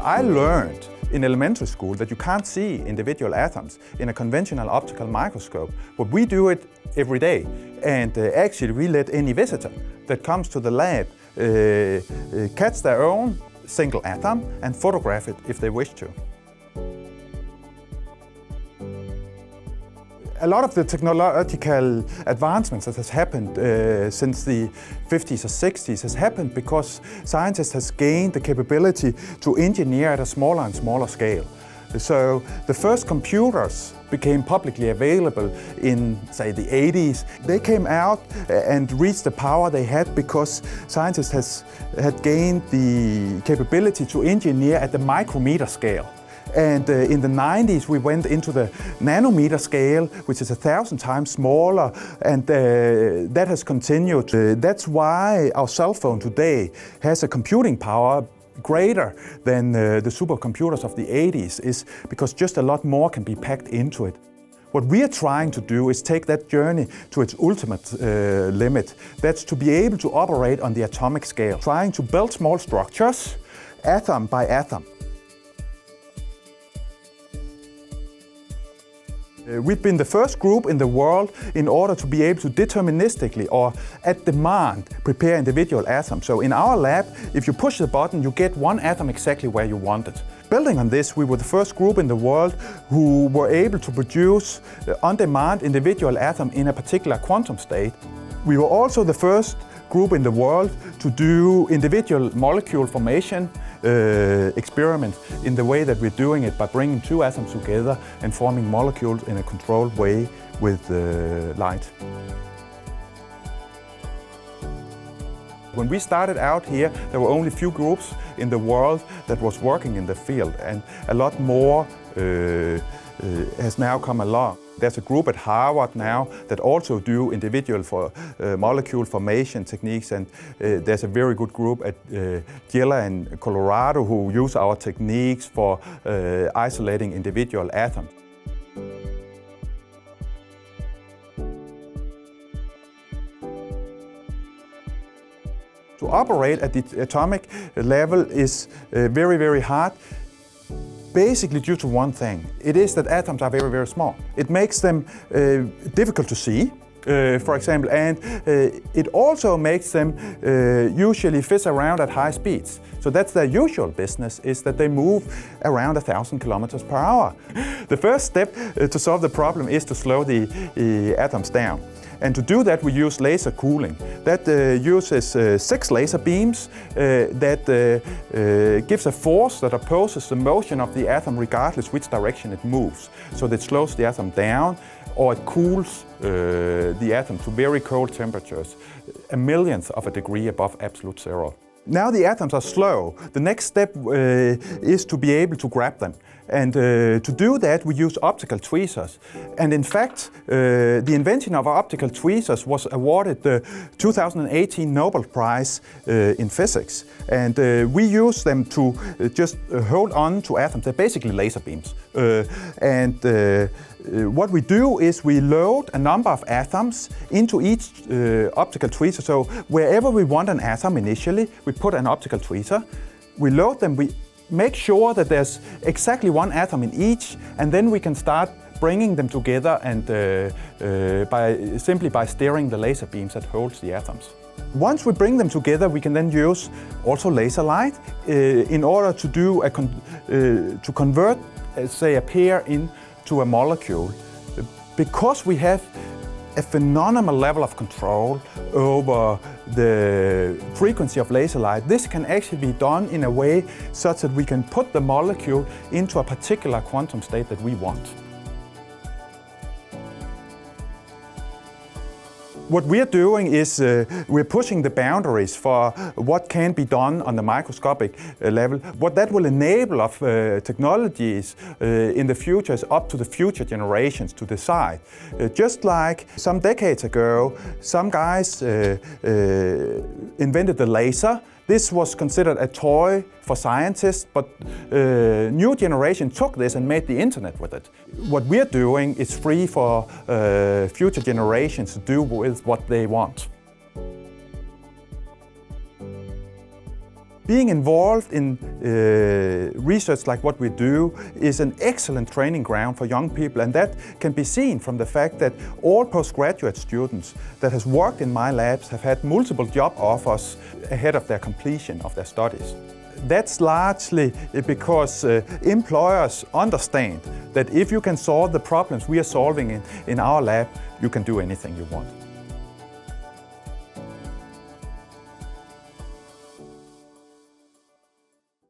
I learned in elementary school that you can't see individual atoms in a conventional optical microscope, but we do it every day. And actually we let any visitor that comes to the lab catch their own single atom and photograph it if they wish to. A lot of the technological advancements that has happened since the 50s or 60s has happened because scientists has gained the capability to engineer at a smaller and smaller scale. So the first computers became publicly available in, say, the 80s. They came out and reached the power they had because scientists had gained the capability to engineer at the micrometer scale. And in the 90s we went into the nanometer scale, which is 1,000 times smaller, and that has continued. That's why our cell phone today has a computing power greater than the supercomputers of the 80s, is because just a lot more can be packed into it. What we are trying to do is take that journey to its ultimate limit. That's to be able to operate on the atomic scale, trying to build small structures, atom by atom. We've been the first group in the world in order to be able to deterministically or at demand prepare individual atoms. So in our lab, if you push the button, you get one atom exactly where you want it. Building on this, we were the first group in the world who were able to produce on-demand individual atom in a particular quantum state. We were also the first group in the world to do individual molecule formation experiment in the way that we're doing it by bringing two atoms together and forming molecules in a controlled way with light. When we started out here, there were only a few groups in the world that was working in the field, and a lot more has now come along. There's a group at Harvard now that also do individual molecule formation techniques, and there's a very good group at Yale in Colorado who use our techniques for isolating individual atoms. To operate at the atomic level is very, very hard. Basically due to one thing. It is that atoms are very, very small. It makes them difficult to see, for example, and it also makes them usually fizz around at high speeds. So that's their usual business, is that they move around 1,000 kilometers per hour. The first step to solve the problem is to slow the atoms down. And to do that, we use laser cooling. That uses 6 laser beams that gives a force that opposes the motion of the atom regardless which direction it moves. So that slows the atom down, or it cools the atom to very cold temperatures, a millionth of a degree above absolute zero. Now the atoms are slow. The next step is to be able to grab them. And to do that, we use optical tweezers. And in fact, the invention of our optical tweezers was awarded the 2018 Nobel Prize in physics. And we use them to just hold on to atoms. They're basically laser beams. What we do is we load a number of atoms into each optical tweezer. So wherever we want an atom initially, we put an optical tweezer. We load them, we make sure that there's exactly one atom in each, and then we can start bringing them together and simply by steering the laser beams that holds the atoms. Once we bring them together, we can then use also laser light in order to do to convert, say, a pair into a molecule. Because we have a phenomenal level of control over the frequency of laser light, this can actually be done in a way such that we can put the molecule into a particular quantum state that we want. What we're doing is we're pushing the boundaries for what can be done on the microscopic level. What that will enable of technologies in the future is up to the future generations to decide. Just like some decades ago, some guys invented the laser. This was considered a toy for scientists, but new generation took this and made the internet with it. What we're doing is free for future generations to do with what they want. Being involved in research like what we do is an excellent training ground for young people, and that can be seen from the fact that all postgraduate students that has worked in my labs have had multiple job offers ahead of their completion of their studies. That's largely because employers understand that if you can solve the problems we are solving in our lab, you can do anything you want.